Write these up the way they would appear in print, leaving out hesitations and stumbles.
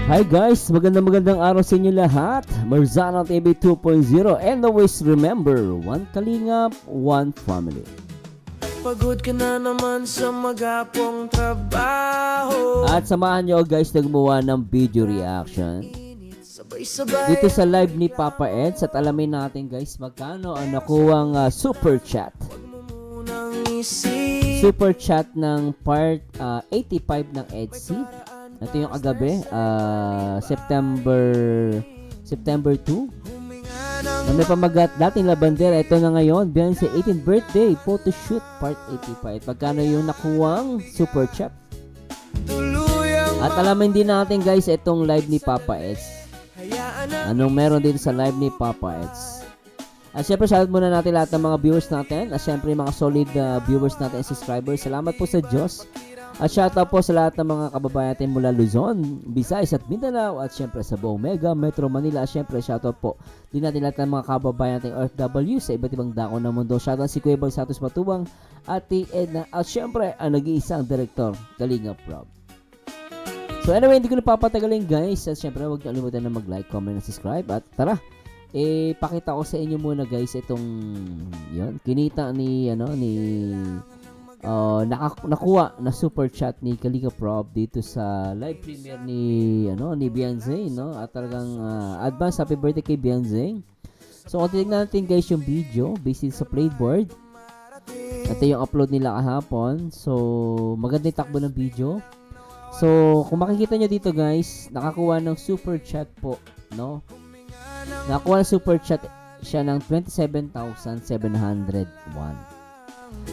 Hi guys, magandang araw sa inyo lahat. Marzano TV 2.0 and always remember, one kalingap, one family. Pagod ka na naman sa magapong trabaho. At samahan nyo guys na gumawa ng video reaction Sabay-sabay dito sa live ni Papa Eds. At alamin natin guys magkano ang nakuwang super chat. munang isip. Super chat ng part 85 ng EDC. Ito yung kagabi, September 2. Na may pamagat dating labandera. Ito na ngayon, Beyonce 18th birthday photoshoot part 85. Pagkano yung nakuwang super chat? Tuluyang At alamin din natin guys itong live ni Papa Eds. hayaan na Anong meron dito sa live ni Papa Eds? At syempre shoutout muna natin lahat ng mga viewers natin. At syempre mga solid viewers natin and subscribers. Salamat po sa Diyos. At shoutout po sa lahat ng mga kababayan natin mula Luzon, Visayas at Mindanao. At syempre sa buong Mega, Metro Manila. At syempre shoutout po din natin lahat ng mga kababayan natin OFW sa iba't ibang dako ng mundo. Shoutout si Kuya Bal Santos Matubang, Ate Edna. At syempre ang nag-iisang direktor, Kalinga Prob. So anyway, hindi ko na papatagalin guys. At syempre huwag niyo kalimutan na mag-like, comment, and subscribe. At tara, pakita ko sa inyo muna guys itong yon kinita ni nakuha na super chat ni Kalinga Prob dito sa live premiere ni Beyonce, no? At talagang advance happy birthday kay Beyonce. So kung titignan natin guys yung video based sa playboard, ito yung upload nila kahapon. So maganda yung takbo ng video. So kung makikita nyo dito guys, nakakuha ng super chat po, no? Nakakuha ng super chat siya ng 27,701.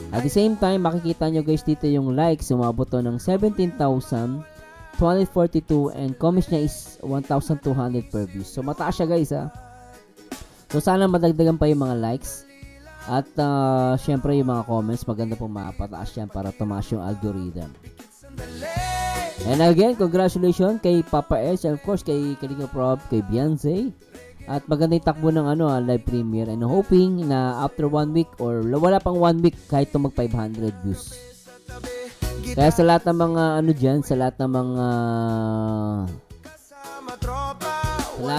At the same time, makikita nyo guys dito yung likes, umabot to ng 17,242 and comments niya is 1,200 per view. So mataas siya guys ha. So sana madagdagan pa yung mga likes. At syempre yung mga comments, maganda pong mapataas yan para tumaas yung algorithm. And again, congratulations kay Papa S and of course kay Kalinga Prob, kay Beyonce. At maganda yung takbo ng live premiere and hoping na after 1 week or wala pang 1 week kahit mag 500 views. Kaya sa lahat ng mga sa lahat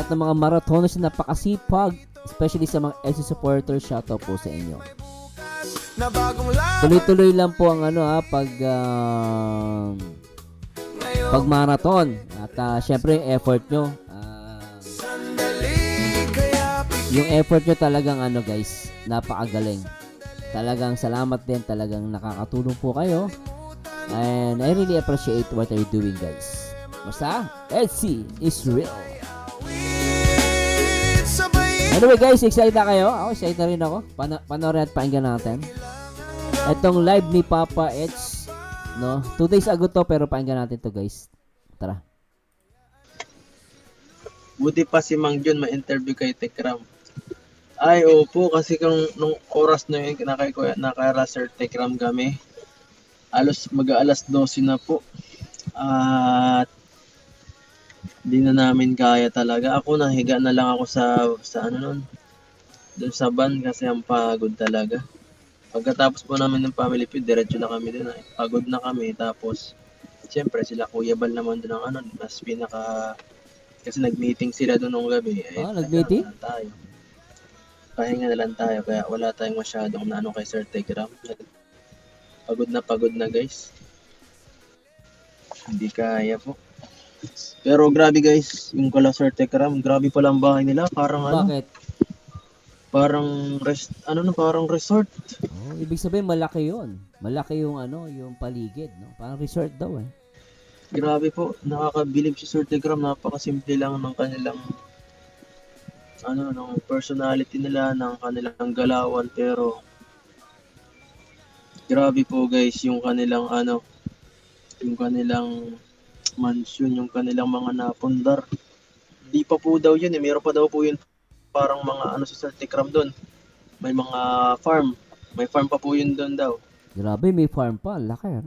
ng mga marathoners na napakasipag, especially sa mga SC supporters, shoutout po sa inyo. na bagong laban. Tuloy-tuloy lang po ang pag marathon at syempre yung effort nyo. Yung effort nyo talagang guys, napakagaling. Talagang salamat din, talagang nakakatulong po kayo. And I really appreciate what you're doing guys. Basta, EDC is real. Anyway guys, excited na kayo? Ako, excited na rin ako. Panoorin at pakinggan natin itong live ni Papa Eds, no? 2 days ago to, pero pakinggan natin to guys. Tara. Buti pa si Mang John ma-interview kay Tekram. Ay, opo, kasi nung oras na yun, naka Sir Tekram kami. Mag-aalas 12 na po. At di na namin kaya talaga. Ako nahiga na lang ako sa doon sa van kasi ang pagod talaga. Pagkatapos po namin ng family feud, diretso na kami doon. Pagod na kami. Tapos, siyempre sila Kuya Bal naman doon ang mas kasi nag-meeting sila doon nung gabi. Nag-meeting? Pahinga na lang tayo, kaya wala tayong masyadong kay Sir Tekram. Pagod na guys. Hindi kaya po. Pero grabe guys, yung kala Sir Tekram, grabe pala ang bahay nila. Parang Bakit? Parang parang resort. Oh, ibig sabihin malaki 'yon. Malaki yung yung paligid, no? Parang resort daw eh. Grabe po, nakakabilib si Sir Tekram, napakasimple lang ng kanilang ng personality nila, ng kanilang galawan, pero grabe po guys yung kanilang yung kanilang mansion, yung kanilang mga napundar. Di pa po daw yun meron pa daw po yun parang mga si Sir Tekram doon. May mga farm. May farm pa po yun doon daw. Grabe, may farm pa, laki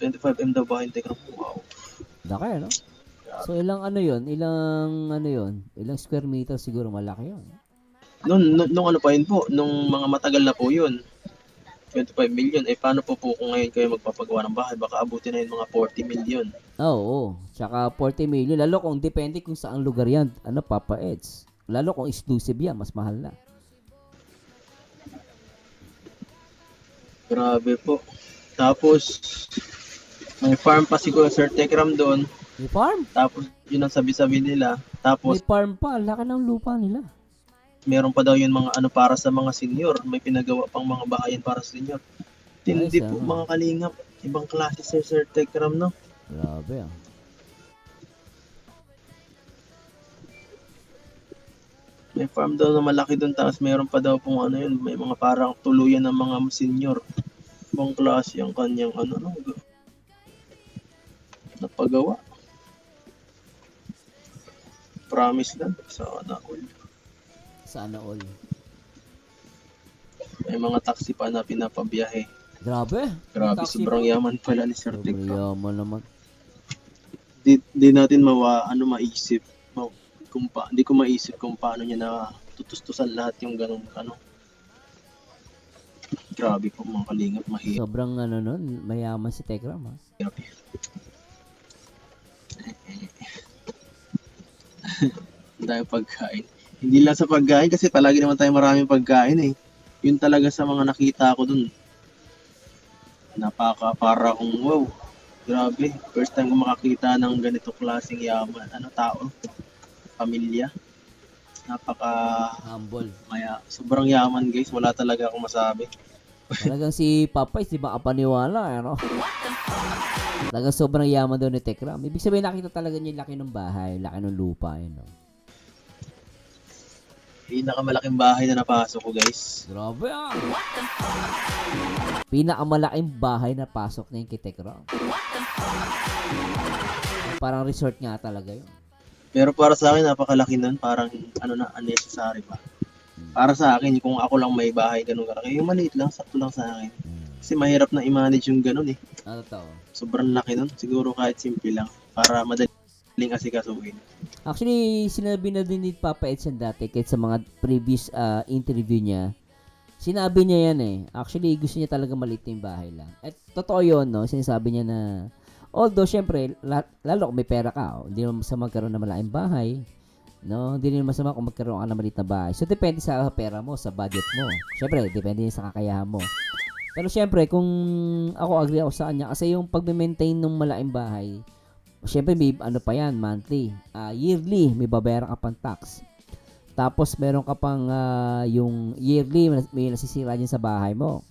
25M daw ba yung Tekram? Wow. Laki So ilang yun? Ilang square meter siguro malaki yun. Nung pa yun po, nung mga matagal na po yun. 25 million. Eh, paano po kung ngayon kayo magpapagawa ng bahay? Baka abutin na yung mga 40 million. Oo. Tsaka 40 million. Lalo kung depende kung saang lugar yan. Ano, Papa Eds. Lalo kung exclusive yan, mas mahal na. Grabe po. Tapos, may farm pa si Kuya Sir Tekram doon. May farm? Tapos, yun ang sabi-sabi nila. Tapos, May farm pa. Laki ng lupa nila. meron pa daw yun mga ano para sa mga senior. May pinagawa pang mga bahayan para sa senior. Hindi Nice, po ah. mga kalingap. Ibang klase Sir Tekram, no? Grabe ah. May farm daw na malaki doon. Tapos, meron pa daw pong ano yun. May mga parang tuluyan ng mga senior. Ibang klase ang kanyang ano, no? Napagawa. Promise lang. Sana all. Sana all. May mga taxi pa na pinapabiyahe. Grabe. Grabe, Taxi sobrang pa. yaman pala ni Sir Sobrang Tekram. yaman naman. Di natin maisip. Hindi ko maisip kung paano niya na tutustusan lahat yung ganun ano. Grabe po mga kalingap, mahirap. Sobrang ano nun, mayaman si Tekram ha. Dahil pagkain. Hindi lang sa pagkain kasi palagi naman tayo maraming pagkain eh. Yun talaga sa mga nakita ko dun. Para kung wow. Grabe. First time ko makakita ng ganito klaseng yaman. Ano tao? Pamilya. Humble. Sobrang yaman guys. Wala talaga akong masabi. Talagang si Papa di makapaniwala, ano? Talagang sobrang yaman daw ni Tekram. Ibig sabihin nakita talaga niya yung laki ng bahay, laki ng lupa, you know. Pinakamalaking bahay na napasok ko guys. Grabe ah! Pinakamalaking bahay na pasok na yung kay Tekram. Parang resort nga talaga yun. Pero para sa akin napakalaki nun. Parang ano na unnecessary pa. Para sa akin kung ako lang may bahay ganun kalaki. Yung maliit lang, sakto lang sa akin. Kasi mahirap na i-manage yung ganun eh. Ano to? Sobrang laki nun. Siguro kahit simple lang. Para madaling asikasuhin. Actually, sinabi na din ni Papa Edson dati kahit sa mga previous interview niya. Sinabi niya yan eh. Actually, gusto niya talaga maliit yung bahay lang. At totoo yun, no? Sinasabi niya na, although, syempre, lalo kung may pera ka, hindi naman masama magkaroon ng malaking bahay. No? Hindi naman masama kung magkaroon ka ng maliit na bahay. So, depende sa pera mo, sa budget mo. Syempre, depende sa kakayahan mo. Pero syempre, kung ako agree ako sa kanya, kasi yung pag-maintain ng malaking bahay, syempre, may ano pa yan, monthly. Yearly, may babayaran ka pang tax. Tapos, meron ka pang yung yearly, may nasisira dyan sa bahay mo.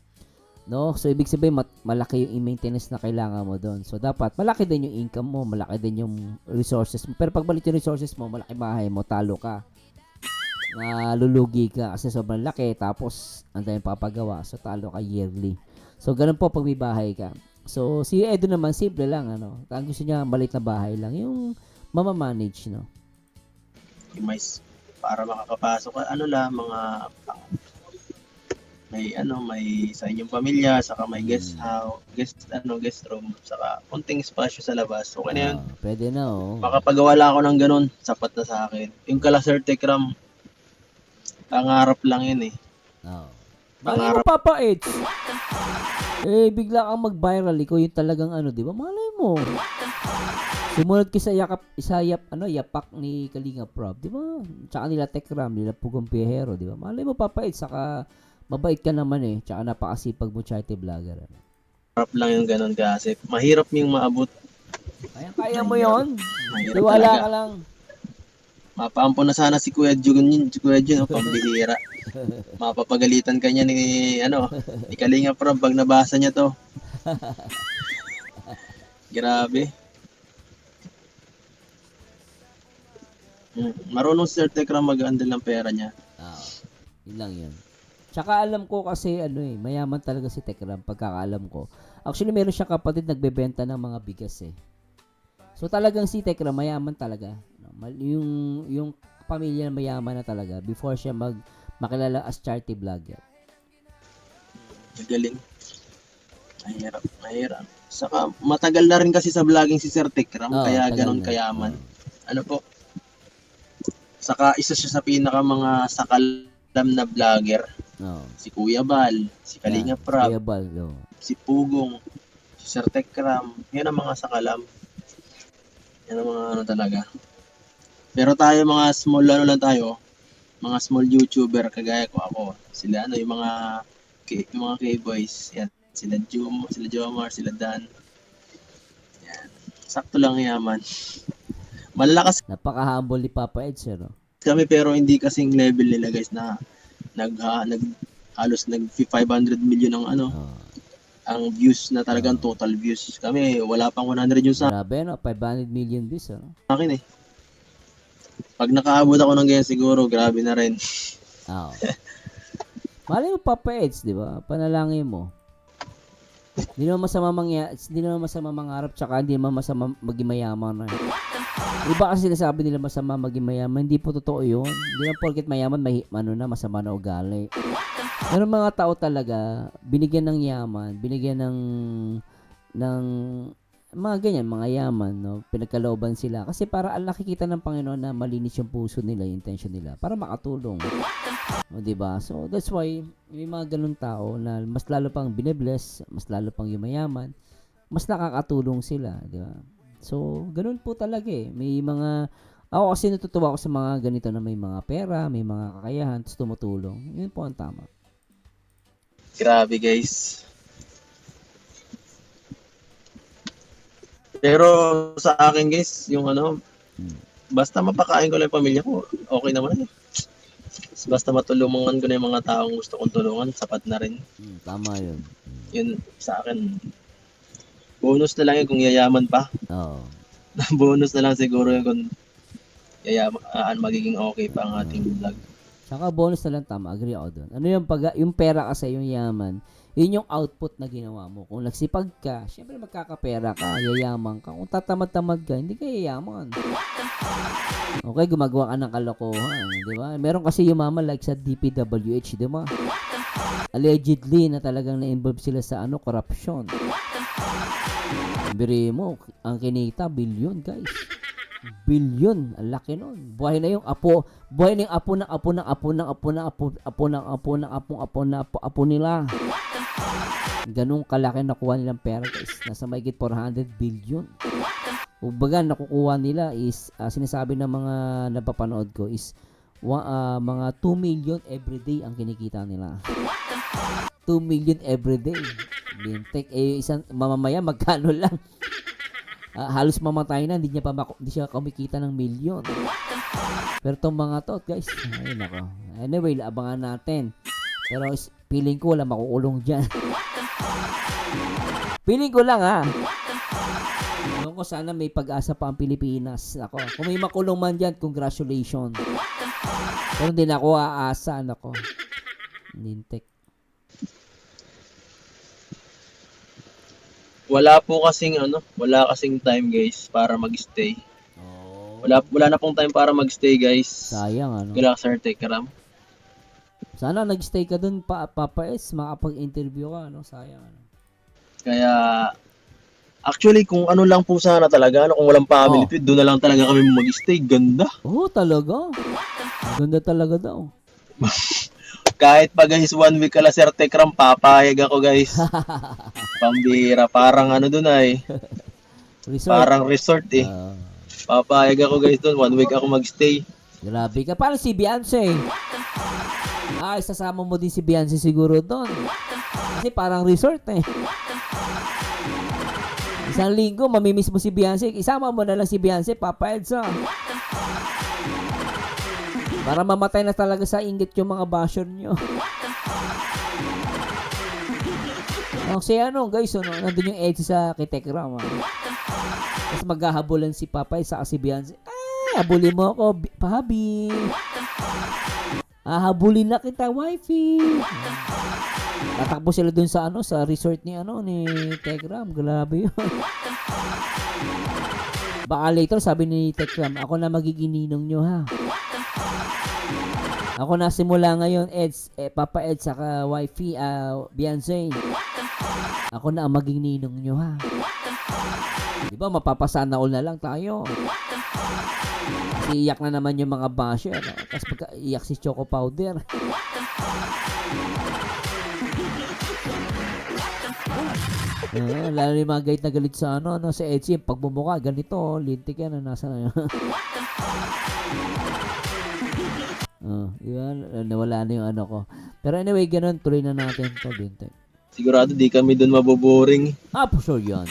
No? So, ibig sabihin, malaki yung maintenance na kailangan mo doon. So, dapat, malaki din yung income mo, malaki din yung resources mo. Pero pag malit yung resources mo, malaki bahay mo, talo ka. Lulugi ka kasi sobrang laki. Tapos, ang dami papagawa. So, talo ka yearly. So, ganun po pag may bahay ka. So, si Edo naman, simple lang, ano. Ang gusto niya, maliit na bahay lang. Yung mamamanage, no. Yung para makakapasok ka, ano lang, mga may sa inyong pamilya, saka may guest house, guest room, saka konting espasyo sa labas. Okay na yun. Pwede na, oh. Makapagawa lang ako ng ganun, sapat na sa akin. Yung kala Sir Tekram, pangarap lang yun eh. Oh. Malay mo, Papa Edge. Bigla kang mag-viral. Ikaw yung talagang ano, di ba? Malay mo. Sumunod ka sa yapak ni Kalinga Prof, di ba? Tsaka nila Tekram, nila Pugong Piyahero, di ba? Malay mo, Papa Edge, saka mabait ka naman eh. Tsaka napakasipag mo charity vlogger. Pangarap lang yung ganun kasi mahirap yung maabot. Kaya mo yon. Mahirap Tiwala talaga. ka lang. Mapaampo na sana si Kuya Jun, pambihira. Mapapagalitan ka niya ni Kalinga Prof pag nabasa niya to. Grabe. Marunong si Sir Tekram mag-handle ng pera niya. Yun lang yun. Tsaka alam ko kasi mayaman talaga si Tekram pagkakaalam ko. Actually, meron siyang kapatid nagbebenta ng mga bigas eh. So talagang si Tekram mayaman talaga. Yung pamilya na mayaman na talaga before siya makilala as charity vlogger. Magaling. Mahirap. Saka matagal na rin kasi sa vlogging si Sir Tekram, kaya ganun kayaman. Ano po? Saka isa siya sa pinaka mga sakalam na vlogger. Oo. Si Kuya Bal, si Kalinga Prab, Kuya Bal, oo. si Pugong, si Sir Tekram. Yan ang mga sakalam. Yan ang mga ano talaga. Pero tayo mga small ano lang tayo, mga small YouTuber kagaya ko ako. Sila ano yung mga K-boys. Yan, sila Jomar, sila Dan. Yan. Sakto lang yaman. Malalakas Napaka-humble ni Papa Eds, no? kami pero hindi kasing level nila guys na halos nag 500 million ang ano, Oo. ang views na talagang total views. Kami wala pang 100 yung sa Grabe, no? 500 million views, no? akin eh. Pag nakaabot ako ng ganyan siguro, grabe na rin. Oo. Malay mo, Papa Eds, di ba? Panalangin mo. Hindi naman masama mangarap, tsaka hindi naman masama maging mayaman. Iba kasi sinasabi nila masama maging mayaman, hindi po totoo yun. Hindi naman porket mayaman, masama na ugali. Pero mga tao talaga, binigyan ng yaman, binigyan ng mga ganyan, mga yaman, no? Pinagkalooban sila. Kasi para nakikita ng Panginoon na malinis yung puso nila, yung intention nila, para makatulong. O, diba? So, that's why, may mga ganun tao na mas lalo pang binibless, mas lalo pang yumayaman, mas nakakatulong sila, diba? So, ganun po talaga eh. May mga, ako kasi natutuwa ako sa mga ganito na may mga pera, may mga kakayahan, tapos tumutulong. Yun po ang tama. Grabe guys. Pero sa akin guys, yung ano, basta mapakain ko lang yung pamilya ko, okay naman eh. Basta matulungan ko na yung mga taong gusto kong tulungan, sapat na rin. Tama yun. Yun sa akin. Bonus na lang yun kung yayaman pa. Oo. Bonus na lang siguro yun kung magiging okay pa ang ating vlog. Saka bonus na lang, tama, agree ako doon. Ano yung pera kasi, yung yaman, yun yung output na ginawa mo. Kung nagsipag ka, syempre magkakapera ka, yayaman ka. Kung tatamad-tamad ka, hindi ka yayaman. Okay, gumagawa ka ng kalokohan, di ba? Meron kasi yumaman like sa DPWH, di ba? Allegedly na talagang na-involve sila sa corruption. Biri mo, ang kinita, billion, guys. Billion, ang laki nun. Buhay na yung apo, buhay na yung apo ng apo ng apo ng apo ng apo, apo ng apo ng apong apo na apo nila. Ganong kalaki nakuha nilang pera, guys. Nasa mahigit 400 billion. Ubaga, nakukuha nila is, sinasabi ng mga napapanood ko is, mga 2 million everyday ang kinikita nila. 2 million everyday. Lintek, isang mamamaya, magkano lang? Halos mamatay na, hindi siya kumikita ng milyon. Pero itong mga to, guys, ay nako. Anyway, abangan natin. Pero feeling ko wala makukulong dyan. Feeling ko lang Ewan ko, sana may pag-asa pa ang Pilipinas. Ako, kung may makulong man dyan, congratulations. Pero hindi na ako aasa, nako. Lintek. Wala kasing time guys para mag-stay. Wala na pong time para mag-stay guys. Sayang, Gala Sir Tekram. Sana nag-stay ka dun, Papa S, makapag-interview ka, sayang, Kaya, actually, kung ano lang po sana talaga, kung walang family feud, doon na lang talaga kami mag-stay. Ganda. Talaga? Ganda talaga daw. Kahit pa guys, 1 week kala Sir Tekram, papayag ako guys. Pambira, parang doon ay. Resort. Parang resort eh. Papayag ako guys doon, 1 week ako magstay. Grabe ka. Paano si Beyonce? Isasama mo din si Beyonce siguro doon. Kasi parang resort eh. Isang linggo, mamimiss mo si Beyonce. Isama mo na lang si Beyonce, Papa Eds Para mamatay na talaga sa inggit yung mga basher nyo. Kasi guys, nandun yung Eds sa Kitekram. Tapos maghahabulan si Papa Eds sa si Beyonce. Habulin mo ako, pahabi. Habulin na kita, wifey. Tatakbo sila dun sa sa resort ni Tekram. Grabe yun. Baka later sabi ni Tekram, ako na magiging ninong nyo ha. Ako na simula ngayon, Papa Eds saka wifey, Beyonce. Ako na ang maging ninong nyo ha. Diba, mapapasana all na lang tayo. Kasi iyak na naman yung mga basher. Tapos pagka iyak si Choco Powder. Lalo yung mga galit na galit sa sa Etsy, pag bumuka, ganito, lintik yan, nasa na yun. Di ba? Nawala na yung ko. Pero anyway, ganun, tuloy na natin to, Binte. Sigurado di kami doon maboboring. For sure yan.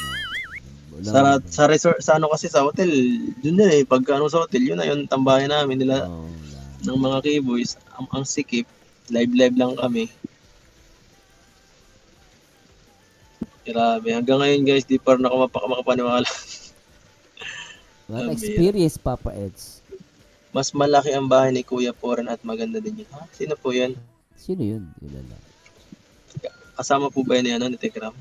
Sa resort, kasi sa hotel, yun na pagka sa hotel, yun na yun, tambayan namin nila ng mga K-boys. Ang sikip, live lang kami. Grabe, hanggang ngayon guys, di pa rin ako makapaniwala. What experience, Papa Eds? Mas malaki ang bahay ni Kuya Poren at maganda din yun. Sino po yan? Sino yun? Ilala. Kasama po ba yun ni Tekram?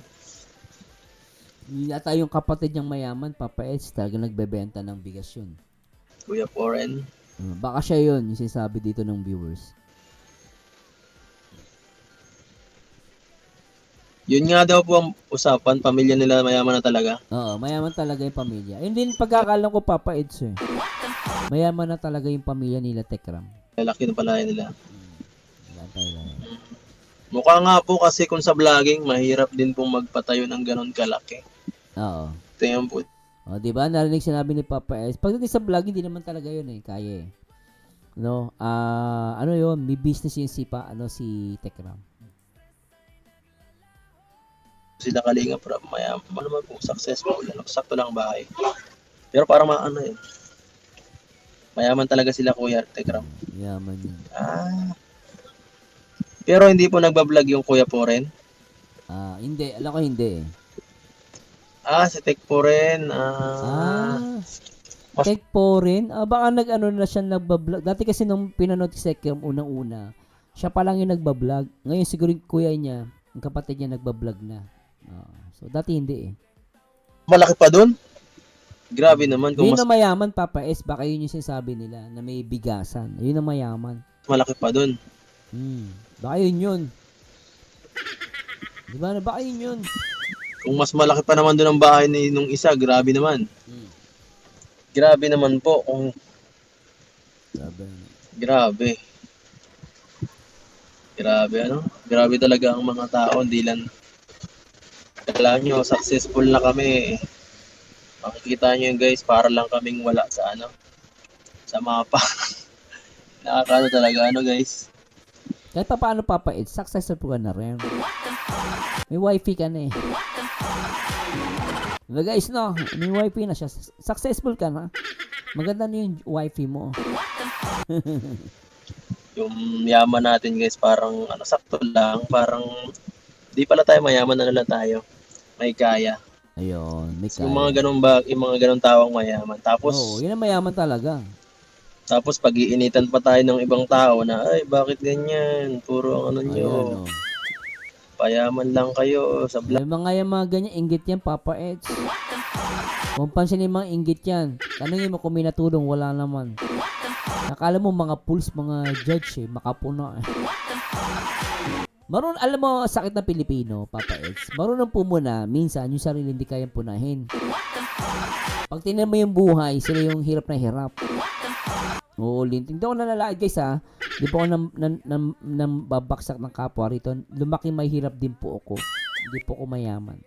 Yata yung kapatid niyang mayaman, Papa Eds, talaga nagbebenta ng bigas yun. Kuya Poren? Baka siya yun, yung sinasabi dito ng viewers. Yun nga daw po ang usapan, pamilya nila mayaman na talaga. Oo, mayaman talaga yung pamilya. Yun din pagkakalam ko, Papa Eds eh. Mayaman na talaga yung pamilya nila Tekram. Laki na pala nila. Talaga. Mukha nga po kasi kung sa vlogging, mahirap din pong magpatayo ng ganon kalaki. Oo. Tingnan po. Di ba? Narinig sinabi ni Papa S. Pagdating sa vlog, hindi naman talaga yun kaya eh. No? Ano yun? May business yun si Tekram. Sila Kalinga para mayaman naman po, successful. Sakto lang bahay. Pero parang yun. Mayaman talaga sila Kuya Tekram. Yaman yun. Pero hindi po nagbablog yung Kuya Poren? Hindi. Alam ko hindi eh. Si Tek Poren. Tek Poren? Baka na siya nagbablog. Dati kasi nung pinanood si Tekram unang-una, siya pa lang yung nagbablog. Ngayon siguro yung kuya niya, yung kapatid niya nagbablog na. So dati hindi eh. Malaki pa dun? Grabe naman. Yun na mayaman, Papa S. Baka yun yung sinasabi nila na may bigasan. Yun na mayaman. Malaki pa dun. Baka yun. Diba? Baka yun. Kung mas malaki pa naman dun ang bahay nung isa, grabe naman. Grabe naman po. Grabe. Grabe talaga ang mga tao. Hindi lang. Kailangan nyo, successful na kami. Makikita nyo yun guys, para lang kaming wala sa mapa. Nakakaano talaga guys. Kahit pa paano, Papa Eds, successful ka na rin. May wifi ka na eh. Diba guys, no? May wifi na siya. Successful ka na. Maganda na yung wifi mo. Yung yaman natin guys, parang sakto lang. Parang di pala tayo mayaman na lang tayo. May kaya. Ayun, may kaya. Yung mga ganong tawang mayaman. Tapos, yun ang mayaman talaga. Tapos pag-iinitan pa tayo ng ibang tao na, ay bakit ganyan? Puro ang nyo. Payaman lang kayo sa vlog. May mga ganyan, inggit yan, Papa Eds. Kung pansin yung mga inggit yan, tanungin mo kung may natulong, wala naman. Nakala mo mga pools, mga judge makapuna eh. Alam mo, sakit na Pilipino, Papa Eds. Marunong pumuna, minsan yung sarili hindi kayang punahin. Pag tinan mo yung buhay, sila yung hirap na hirap. Oo, linting. Hindi ako nalalait guys Di po ako babaksak ng kapwa rito. Lumaki may hirap din po ako. Hindi po ako mayaman.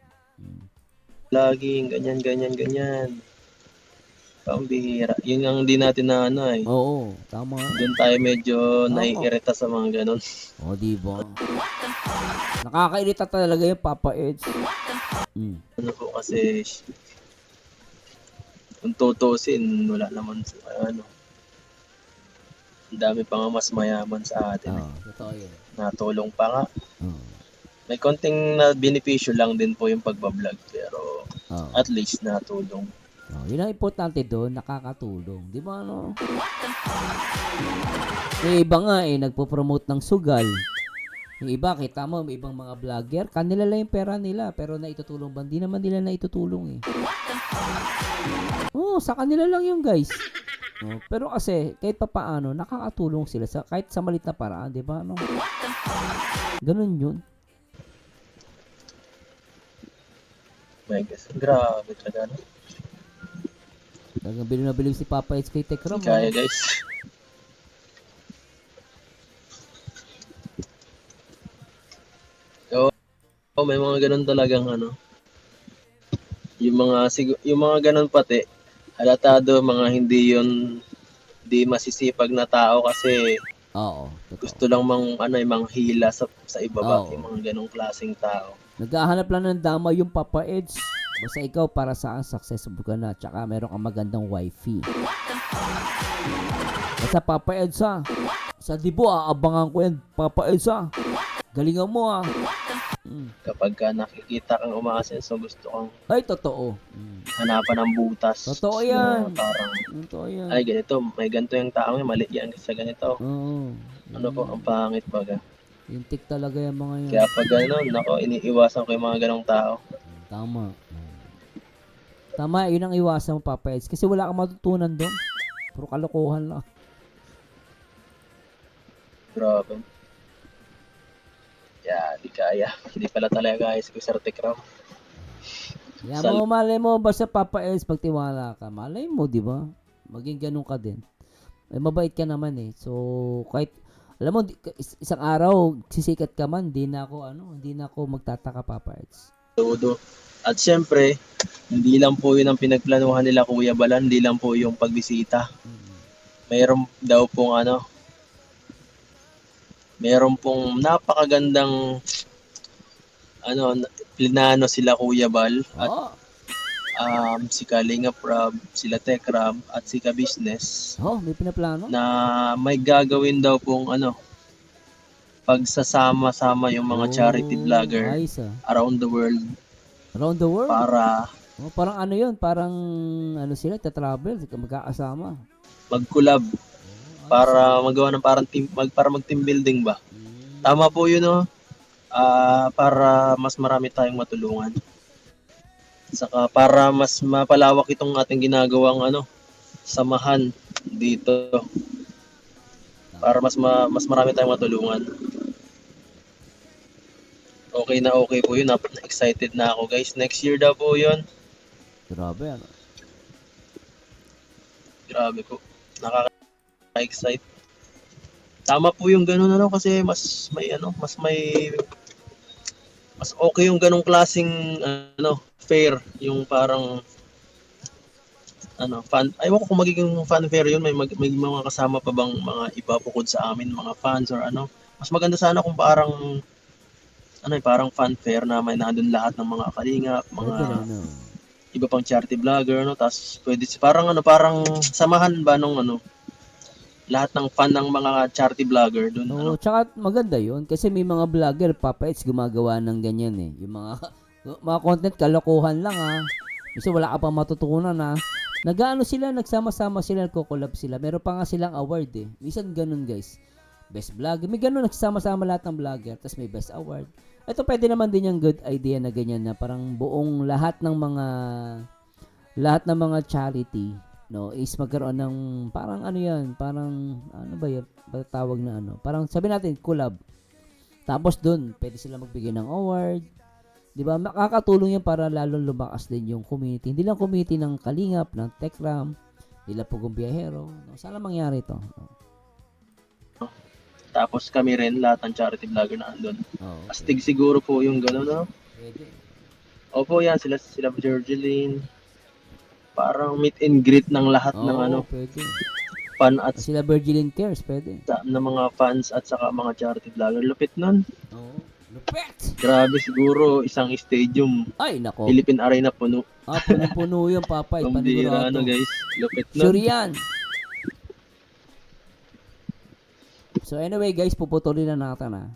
Laging ganyan. Pambihira. Yun ang di natin na Oo, tama. Doon tayo medyo naiirita sa mga ganon. Di ba? Nakakairita talaga yung Papa Eds. Po kasi kung tutusin, wala naman ang dami pa nga mas mayaman sa atin. Totoo yun. Natulong pa nga. May konting na benepisyo lang din po yung pagbablog pero at least natulong. Yun ang importante doon, nakakatulong. Di ba Yung iba nga nagpo-promote ng sugal. Yung iba, kita mo, may ibang mga vlogger, kanila lang yung pera nila, pero naitutulong ba? Hindi naman nila naitutulong sa kanila lang yung guys. Pero kasi, kahit pa paano, nakakatulong sila kahit sa malit na paraan, di ba? Ganun yun. My guess, grabe talaga. Talagang bilib na bilib si Papa Eds kay Tekram. Kaya guys. May mga ganun talagang yung mga ganun pati, halatado mga hindi masisipag na tao kasi Oo, gusto totoo. lang manghila sa iba ba, Oo. yung mga ganong klaseng tao. Naghahanap lang ng dama yung Papa Eds. Basta ikaw para saan successful ka na, tsaka meron kang magandang wifey. Basta Papa Eds ha. Sa Dibo, aabangan ko yan. Papa Eds ha. Galingan mo ha. Kapag ka nakikita kang umaasenso, gusto kang Ay, totoo. hanapan ng butas. Totoo yan. Na parang, Totoo yan. ay ganito, may ganito yung tao, mali yan sa ganito. Oo. Ano po, ang pangit baga. Yung tik talaga yung mga yan. Kaya pag gano'n, nako, iniiwasan ko yung mga ganong tao. Tama. Tama, yun ang iwasan mo, Papa Eds. Kasi wala kang matutunan doon. Puro kalokohan lang. Grabe. Yeah, di kaya. Hindi pala talaga guys ko Sir Tekram. Yan mo, malay mo, basta Papa Eds, pagtiwala ka. Malay mo, di ba? Maging ganun ka din. Eh, mabait ka naman eh. So, kahit, alam mo, isang araw, sisikat ka man, hindi na ako magtataka, Papa Eds. Todo. At syempre, hindi lang po yun ang pinagplanuhan nila Kuya Balan, hindi lang po yung pagbisita. Mayroon daw pong mayroon pong napakagandang plinano sila Kuya Bal at Oh, si Kalinga Prab, sila Tekram at si Ka-Business may pinaplano? na may gagawin daw pong pagsasama-sama yung mga charity vlogger Ayos ah. around the world Around the world? para Parang ano yun, parang sila, tatravel, magkakasama. mag-collab para magawa ng para mag-team building ba. Tama po yun para mas marami tayong matulungan. Saka para mas mapalawak itong ating ginagawang samahan dito. Para mas marami tayong matulungan. Okay po yun. Excited na ako guys. Next year daw po yun. Grabe ano. Grabe po. Nakaka-excite. Tama po yung ganun kasi mas okay yung ganung klaseng fair, yung parang fan. Aywan ko kung magiging fan fair yun, may mga kasama pa bang mga iba bukod sa amin, mga fans or Mas maganda sana kung parang parang fan fair na may nandun lahat ng mga kalingap, mga Pwede rin, iba pang charity vlogger tapos pwede parang samahan ba nung lahat ng fan ng mga charity vlogger doon. Oo, tsaka maganda yun kasi may mga vlogger, Papa Eds, gumagawa ng ganyan eh. Yung mga content, kalokohan lang Kasi wala ka pang matutunan sila, nagsama-sama sila, nagko-collab sila. Meron pa nga silang award eh. Minsan ganun guys. Best vlogger. May ganun, nagsama-sama lahat ng vlogger. Tapos may best award. Ito pwede naman din yung good idea na ganyan na parang buong lahat ng mga charity is magkaroon ng parang parang ba yun, tawag na parang sabi natin collab. Tapos doon pwede sila magbigay ng award, 'di ba? Makakatulong yan para lalong lumakas din yung community, hindi lang community ng Kalingap, ng Tekram, nila Pugong Biyahero. Sana mangyari to. Tapos kami rin lahat ng charity vlogger na andun. Okay. Astig siguro po yung gano'n Pwede. Opo, yan sila Georgeline. Parang meet and greet ng lahat ng Pwede. fan at Sila Virgilin Cares, pwede. ng mga fans at saka mga charity vlogger. Lupit nun. Oo. Lupet! Grabe siguro isang stadium. Ay, nako. Philippine Arena puno. Punong-puno yung Papa. Pambira Panigurado. guys. Lupit nun. Sure yan. So anyway guys, puputulin na natin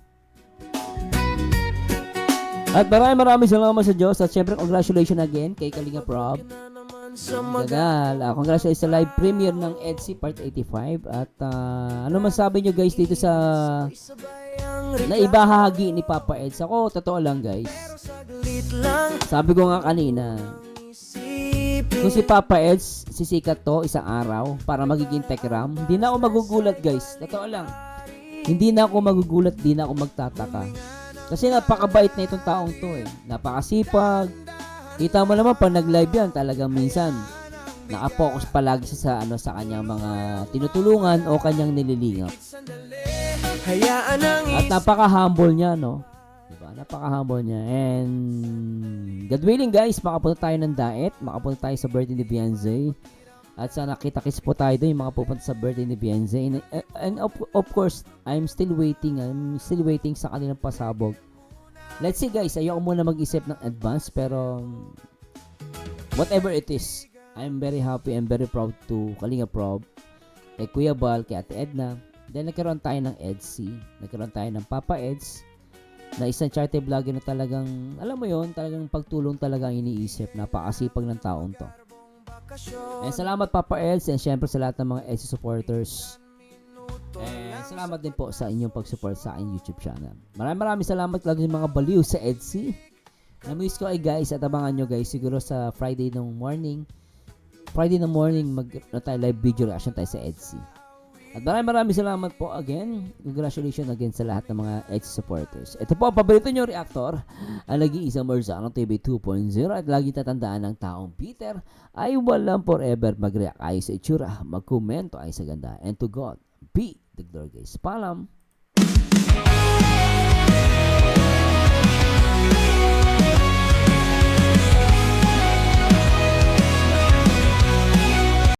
At maraming salamat sa Diyos. At syempre congratulations again kay Kalinga Prab. Gagal. Congratulations sa live premiere ng EDSI Part 85. At ano masabi nyo guys dito sa naibahagi ni Papa Eds? Ako, totoo lang guys. Sabi ko nga kanina, kung si Papa Eds sisikat to isang araw para magiging Tekram, hindi na ako magugulat guys. Totoo lang. Hindi na ako magugulat, hindi na ako magtataka. Kasi napakabait na itong taong to eh. Napakasipag. Kita mo naman pag nag-live yan, talagang minsan naka-focus palagi siya sa kanyang mga tinutulungan o kanyang nililingap. At napaka-humble niya, no? Diba? Diba? Napaka-humble niya. And God willing guys, makapunta tayo ng diet, makapunta tayo sa birthday ni Beyonce. At sana kita-kits po tayo doon yung mga pupunta sa birthday ni Beyonce. And of course, I'm still waiting sa kanilang pasabog. Let's see guys, ayoko muna mag-isip ng advance pero whatever it is, I'm very happy and very proud to Kalinga Prob, kay Kuya Bal, kay Ate Edna. Then nagkaroon tayo ng EDC, nagkaroon tayo ng Papa Eds, na isang charity vlogger na talagang, alam mo yon, talagang pagtulong talaga ang iniisip, napakasipag ng taong to. And salamat Papa Eds, and syempre sa lahat ng mga EDC supporters. And salamat din po sa inyong pag-support sa aking YouTube channel. Maraming salamat lalo sa mga baliw sa EDC. Na-miss ko ay guys, at abangan nyo guys, siguro sa Friday ng morning, tayo live video reaction tayo sa EDC. At maraming salamat po again. Congratulations again sa lahat ng mga EDC supporters. Ito po ang paborito nyo reactor, ang nag-iisang Marzano TV 2.0, at lagi tatandaan ng taong Peter ay walang forever mag-react ay sa itsura, mag-komento ay sa ganda. And to God be the glory guys. Paalam!